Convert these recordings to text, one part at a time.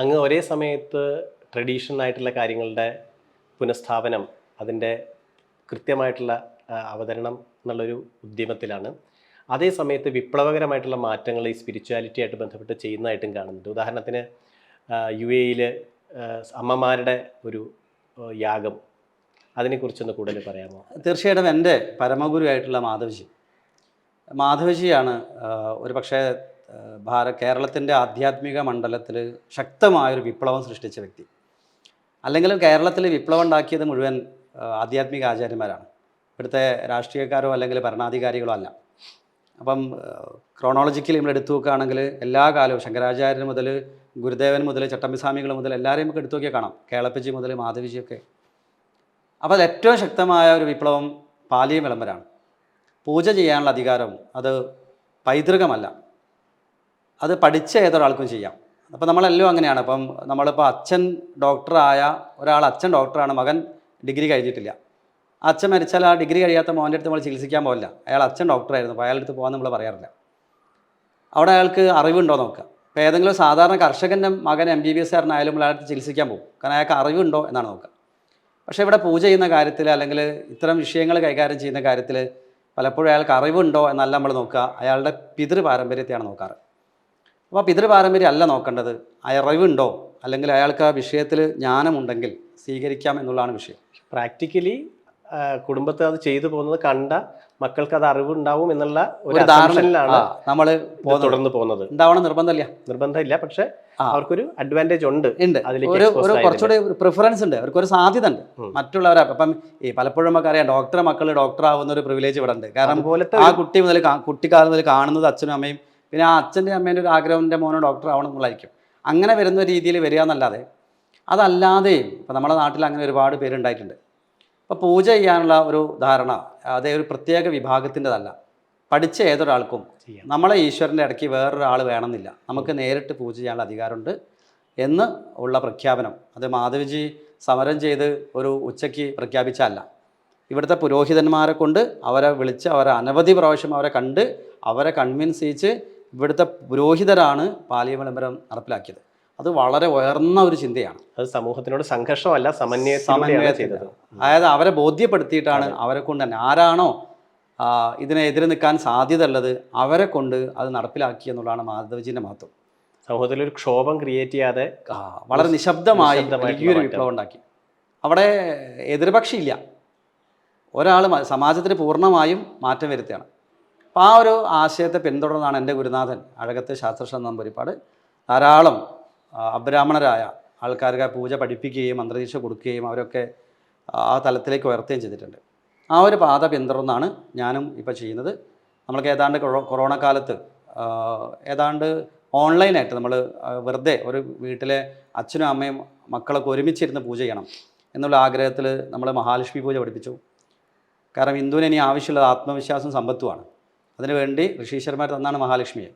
അങ്ങ് ഒരേ സമയത്ത് ട്രഡീഷണൽ ആയിട്ടുള്ള കാര്യങ്ങളുടെ പുനഃസ്ഥാപനം, അതിൻ്റെ കൃത്യമായിട്ടുള്ള അവതരണം എന്നുള്ളൊരു ഉദ്യമത്തിലാണ്. അതേ സമയത്ത് വിപ്ലവകരമായിട്ടുള്ള മാറ്റങ്ങൾ ഈ സ്പിരിച്വാലിറ്റി ആയിട്ട് ബന്ധപ്പെട്ട് ചെയ്യുന്നതായിട്ടും കാണുന്നുണ്ട്. ഉദാഹരണത്തിന് യു എയിൽ അമ്മമാരുടെ ഒരു യാഗം, അതിനെക്കുറിച്ചൊന്ന് കൂടുതൽ പറയാമോ? തീർച്ചയായിട്ടും എൻ്റെ പരമഗുരുവായിട്ടുള്ള മാധവജിയാണ് ഒരു പക്ഷേ കേരളത്തിൻ്റെ ആധ്യാത്മിക മണ്ഡലത്തിൽ ശക്തമായൊരു വിപ്ലവം സൃഷ്ടിച്ച വ്യക്തി. അല്ലെങ്കിൽ കേരളത്തിൽ വിപ്ലവം ഉണ്ടാക്കിയത് മുഴുവൻ ആധ്യാത്മിക ആചാര്യന്മാരാണ്, ഇവിടുത്തെ രാഷ്ട്രീയക്കാരോ അല്ലെങ്കിൽ ഭരണാധികാരികളോ അല്ല. അപ്പം ക്രോണോളജിക്കലി നമ്മൾ എടുത്തു നോക്കുകയാണെങ്കിൽ എല്ലാ കാലവും ശങ്കരാചാര്യൻ മുതൽ ഗുരുദേവൻ മുതൽ ചട്ടമ്പിസ്വാമികൾ മുതൽ എല്ലാവരെയും നമുക്ക് എടുത്തു നോക്കിയാൽ കാണാം, കേളപ്പജി മുതൽ മാധവിജിയൊക്കെ. അപ്പോൾ അത് ഏറ്റവും ശക്തമായ ഒരു വിപ്ലവം പാലിയം വിളംബരമാണ്. പൂജ ചെയ്യാനുള്ള അധികാരം അത് പൈതൃകമല്ല, അത് പഠിച്ച ഏതൊരാൾക്കും ചെയ്യാം. അപ്പോൾ നമ്മളെല്ലാം അങ്ങനെയാണ്. അപ്പം നമ്മളിപ്പോൾ അച്ഛൻ ഡോക്ടറായ ഒരാൾ, അച്ഛൻ ഡോക്ടറാണ്, മകൻ ഡിഗ്രി കഴിഞ്ഞിട്ടില്ല. അച്ഛൻ മരിച്ചാൽ ആ ഡിഗ്രി കഴിയാത്ത മോൻ്റെ അടുത്ത് നമ്മൾ ചികിത്സിക്കാൻ പോകില്ല. അയാൾ അച്ഛൻ ഡോക്ടറായിരുന്നു, അപ്പോൾ അയാളുടെ അടുത്ത് പോകാൻ നമ്മൾ പറയാറില്ല. അവിടെ അയാൾക്ക് അറിവുണ്ടോ നോക്കുക. ഇപ്പോൾ ഏതെങ്കിലും സാധാരണ കർഷകൻ്റെ മകൻ MBBS കാരനായാലും അയാൾക്ക് ചികിത്സിക്കാൻ പോകും, കാരണം അയാൾക്ക് അറിവുണ്ടോ എന്നാണ് നോക്കുക. പക്ഷേ ഇവിടെ പൂജ ചെയ്യുന്ന കാര്യത്തിൽ അല്ലെങ്കിൽ ഇത്തരം വിഷയങ്ങൾ കൈകാര്യം ചെയ്യുന്ന കാര്യത്തിൽ പലപ്പോഴും അയാൾക്ക് അറിവുണ്ടോ എന്നല്ല നമ്മൾ നോക്കുക, അയാളുടെ പിതൃപാരമ്പര്യത്തെയാണ് നോക്കാറ്. അപ്പോൾ പിതൃപാരമ്പര്യം അല്ല നോക്കേണ്ടത്, അറിവുണ്ടോ അല്ലെങ്കിൽ അയാൾക്ക് ആ വിഷയത്തിൽ ജ്ഞാനമുണ്ടെങ്കിൽ സ്വീകരിക്കാം എന്നുള്ളതാണ് വിഷയം. പ്രാക്ടിക്കലി കുടുംബത്തെ അത് ചെയ്തു പോകുന്നത് കണ്ട മക്കൾക്ക് അത് അറിവുണ്ടാവും എന്നുള്ള ഒരു ധാരണയിലാണ് നമ്മൾ തുടർന്ന് പോകുന്നത്. ഉണ്ടാവണം നിർബന്ധമില്ല, പക്ഷെ അവർക്കൊരു അഡ്വാൻറ്റേജ് ഉണ്ട്, ഒരു കുറച്ചുകൂടി പ്രിഫറൻസ് ഉണ്ട്, അവർക്കൊരു സാധ്യത ഉണ്ട് മറ്റുള്ളവരെ. അപ്പം ഈ പലപ്പോഴും നമുക്കറിയാം ഡോക്ടറെ മക്കൾ ഡോക്ടർ ആവുന്ന ഒരു പ്രിവിലേജ് ഇവിടെ ഉണ്ട്. കാരണം ആ കുട്ടിക്കാലം മുതൽ കാണുന്നത് അച്ഛനും അമ്മയും, പിന്നെ ആ അച്ഛൻ്റെ അമ്മേൻ്റെ ഒരു ആഗ്രഹം എൻ്റെ മോനോ ഡോക്ടർ ആവണം എന്നുള്ളതായിരിക്കും. അങ്ങനെ വരുന്ന രീതിയിൽ വരിക എന്നല്ലാതെ അതല്ലാതെയും ഇപ്പം നമ്മുടെ നാട്ടിൽ അങ്ങനെ ഒരുപാട് പേരുണ്ടായിട്ടുണ്ട്. അപ്പോൾ പൂജ ചെയ്യാനുള്ള ഒരു ധാരണ അതേ ഒരു പ്രത്യേക വിഭാഗത്തിൻ്റെതല്ല, പഠിച്ച ഏതൊരാൾക്കും നമ്മളെ ഈശ്വരൻ്റെ ഇടയ്ക്ക് വേറൊരാൾ വേണമെന്നില്ല, നമുക്ക് നേരിട്ട് പൂജ ചെയ്യാനുള്ള അധികാരമുണ്ട് എന്ന് ഉള്ള പ്രഖ്യാപനം അത് മാധവിജി സമരം ചെയ്ത് ഒരു ഉച്ചയ്ക്ക് പ്രഖ്യാപിച്ചല്ല. ഇവിടുത്തെ പുരോഹിതന്മാരെ കൊണ്ട് അവരെ വിളിച്ച് അവരെ അനവധി പ്രാവശ്യം അവരെ കണ്ട് അവരെ കൺവിൻസ് ചെയ്യിച്ച് ഇവിടുത്തെ പുരോഹിതരാണ് പാലിയം വിളംബരം നടപ്പിലാക്കിയത്. അത് വളരെ ഉയർന്ന ഒരു ചിന്തയാണ്. അത് സമൂഹത്തിനോട് സംഘർഷമല്ല, സമന്വയത്തിലൂടെയാണ് ചെയ്തത്. അതായത് അവരെ ബോധ്യപ്പെടുത്തിയിട്ടാണ്, അവരെ കൊണ്ട് തന്നെ ആരാണോ ഇതിനെതിരെ നിൽക്കാൻ സാധ്യത ഉള്ളത് അവരെ കൊണ്ട് അത് നടപ്പിലാക്കി എന്നുള്ളതാണ് മാധവജിൻ്റെ മഹത്വം. സമൂഹത്തിലൊരു ക്ഷോഭം ക്രിയേറ്റ് ചെയ്യാതെ വളരെ നിശബ്ദമായി വലിയൊരു വിപ്ലവം ഉണ്ടാക്കി. അവിടെ എതിർപക്ഷിയില്ല, ഒരാൾ സമാജത്തിന് പൂർണ്ണമായും മാറ്റം വരുത്തുകയാണ്. അപ്പോൾ ആ ഒരു ആശയത്തെ പിന്തുടർന്നാണ് എൻ്റെ ഗുരുനാഥൻ അഴകത്ത് ശാസ്ത്രശ്രീ നമ്പൂതിരിപ്പാട് ധാരാളം അബ്രാഹ്മണരായ ആൾക്കാർക്ക് പൂജ പഠിപ്പിക്കുകയും മന്ത്രദീക്ഷ കൊടുക്കുകയും അവരൊക്കെ ആ തലത്തിലേക്ക് ഉയർത്തുകയും ചെയ്തിട്ടുണ്ട്. ആ ഒരു പാത പിന്തുടർന്നാണ് ഞാനും ഇപ്പോൾ ചെയ്യുന്നത്. നമ്മൾക്ക് ഏതാണ്ട് കൊറോണ കാലത്ത് ഏതാണ്ട് ഓൺലൈനായിട്ട് നമ്മൾ വെറുതെ ഒരു വീട്ടിലെ അച്ഛനും അമ്മയും മക്കളൊക്കെ ഒരുമിച്ചിരുന്ന് പൂജ ചെയ്യണം എന്നുള്ള ആഗ്രഹത്തിൽ നമ്മൾ മഹാലക്ഷ്മി പൂജ പഠിപ്പിച്ചു. കാരണം ഹിന്ദുവിന് ഇനി ആവശ്യമുള്ളത് ആത്മവിശ്വാസം സമ്പത്തുമാണ്. അതിനുവേണ്ടി ഋഷീശ്വരന്മാർ തന്നാണ് മഹാലക്ഷ്മിയെ.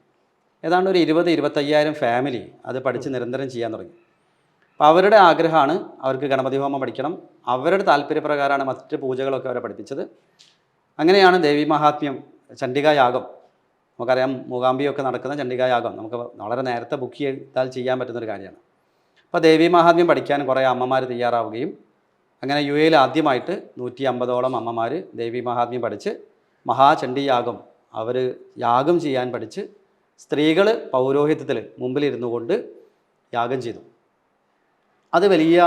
ഏതാണ്ട് ഒരു 20-25,000 ഫാമിലി അത് പഠിച്ച് നിരന്തരം ചെയ്യാൻ തുടങ്ങി. അപ്പോൾ അവരുടെ ആഗ്രഹമാണ് അവർക്ക് ഗണപതി ഹോമം പഠിക്കണം, അവരുടെ താല്പര്യപ്രകാരമാണ് മറ്റ് പൂജകളൊക്കെ അവരെ പഠിപ്പിച്ചത്. അങ്ങനെയാണ് ദേവി മഹാത്മ്യം, ചണ്ഡികായാഗം, നമുക്കറിയാം മൂകാംബിയൊക്കെ നടക്കുന്ന ചണ്ഡികായാഗം നമുക്ക് വളരെ നേരത്തെ ബുക്ക് ചെയ്താൽ ചെയ്യാൻ പറ്റുന്നൊരു കാര്യമാണ്. അപ്പോൾ ദേവി മഹാത്മ്യം പഠിക്കാൻ കുറേ അമ്മമാർ തയ്യാറാവുകയും അങ്ങനെ യു എയിൽ ആദ്യമായിട്ട് 150ഓളം അമ്മമാർ ദേവി മഹാത്മ്യം പഠിച്ച് മഹാചണ്ഡിയാഗം അവർ യാഗം ചെയ്യാൻ പഠിച്ച് സ്ത്രീകൾ പൗരോഹിത്യത്തിൽ മുമ്പിലിരുന്നു കൊണ്ട് യാഗം ചെയ്തു. അത് വലിയ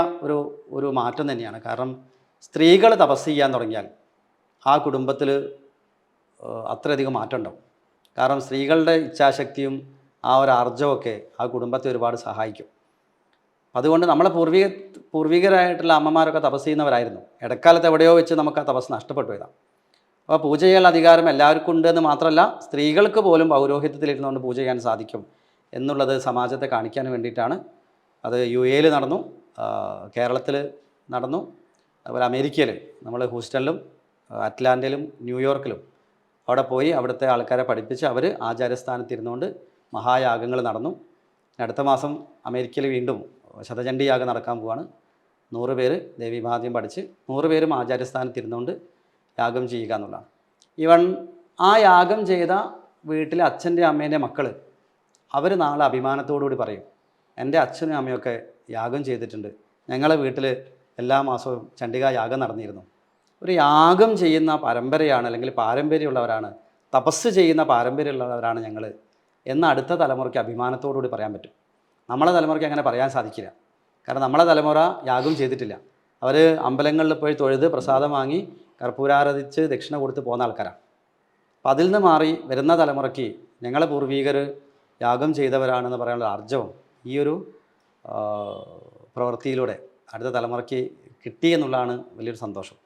ഒരു മാറ്റം തന്നെയാണ്. കാരണം സ്ത്രീകൾ തപസ് ചെയ്യാൻ തുടങ്ങിയാൽ ആ കുടുംബത്തിൽ അത്രയധികം മാറ്റം ഉണ്ടാവും. കാരണം സ്ത്രീകളുടെ ഇച്ഛാശക്തിയും ആ ഒരു ആർജവമൊക്കെ ആ കുടുംബത്തെ ഒരുപാട് സഹായിക്കും. അതുകൊണ്ട് നമ്മളെ പൂർവികരായിട്ടുള്ള അമ്മമാരൊക്കെ തപസ് ചെയ്യുന്നവരായിരുന്നു. ഇടക്കാലത്ത് എവിടെയോ വെച്ച് നമുക്ക് ആ തപസ് നഷ്ടപ്പെട്ടു പോയതാണ്. അപ്പോൾ പൂജ ചെയ്യാനുള്ള അധികാരം എല്ലാവർക്കും ഉണ്ടെന്ന് മാത്രമല്ല, സ്ത്രീകൾക്ക് പോലും പൗരോഹിത്യത്തിലിരുന്നുകൊണ്ട് പൂജ ചെയ്യാൻ സാധിക്കും എന്നുള്ളത് സമാജത്തെ കാണിക്കാൻ വേണ്ടിയിട്ടാണ്. അത് യു എയിൽ നടന്നു, കേരളത്തിൽ നടന്നു, അതുപോലെ അമേരിക്കയിൽ നമ്മൾ ഹൂസ്റ്റണിലും അറ്റ്ലാന്റയിലും ന്യൂയോർക്കിലും അവിടെ പോയി അവിടുത്തെ ആൾക്കാരെ പഠിപ്പിച്ച് അവർ ആചാര്യസ്ഥാനത്തിരുന്നുകൊണ്ട് മഹായാഗങ്ങൾ നടന്നു. അടുത്ത മാസം അമേരിക്കയിൽ വീണ്ടും ശതചണ്ഡി യാഗം നടക്കാൻ പോവാണ്. 100 പേര് ദേവി മഹാത്മ്യം പഠിച്ച് 100 പേരും ആചാര്യസ്ഥാനത്തിരുന്നുകൊണ്ട് യാഗം ചെയ്യുക എന്നുള്ളതാണ്. ഇവൻ ആ യാഗം ചെയ്ത വീട്ടിലെ അച്ഛൻ്റെ അമ്മേൻ്റെ മക്കൾ അവർ നാളെ അഭിമാനത്തോടുകൂടി പറയും, എൻ്റെ അച്ഛനും അമ്മയൊക്കെ യാഗം ചെയ്തിട്ടുണ്ട്. ഞങ്ങളെ വീട്ടിൽ എല്ലാ മാസവും ചണ്ഡികാ യാഗം നടന്നിരുന്നു. ഒരു യാഗം ചെയ്യുന്ന പരമ്പരയാണ്, അല്ലെങ്കിൽ പാരമ്പര്യമുള്ളവരാണ്, തപസ് ചെയ്യുന്ന പാരമ്പര്യമുള്ളവരാണ് ഞങ്ങൾ എന്ന് അടുത്ത തലമുറയ്ക്ക് അഭിമാനത്തോടുകൂടി പറയാൻ പറ്റും. നമ്മളെ തലമുറയ്ക്ക് അങ്ങനെ പറയാൻ സാധിക്കില്ല. കാരണം നമ്മളെ തലമുറ യാഗം ചെയ്തിട്ടില്ല. അവർ അമ്പലങ്ങളിൽ പോയി തൊഴുത് പ്രസാദം വാങ്ങി കർപ്പൂരാരാധിച്ച് ദക്ഷിണ കൊടുത്ത് പോകുന്ന ആൾക്കാരാണ്. അപ്പം അതിൽ നിന്ന് മാറി വരുന്ന തലമുറയ്ക്ക് ഞങ്ങളെ പൂർവികർ യാഗം ചെയ്തവരാണെന്ന് പറയാനുള്ള ആർജവം ഈ ഒരു പ്രവൃത്തിയിലൂടെ അടുത്ത തലമുറയ്ക്ക് കിട്ടി എന്നുള്ളതാണ് വലിയൊരു സന്തോഷം.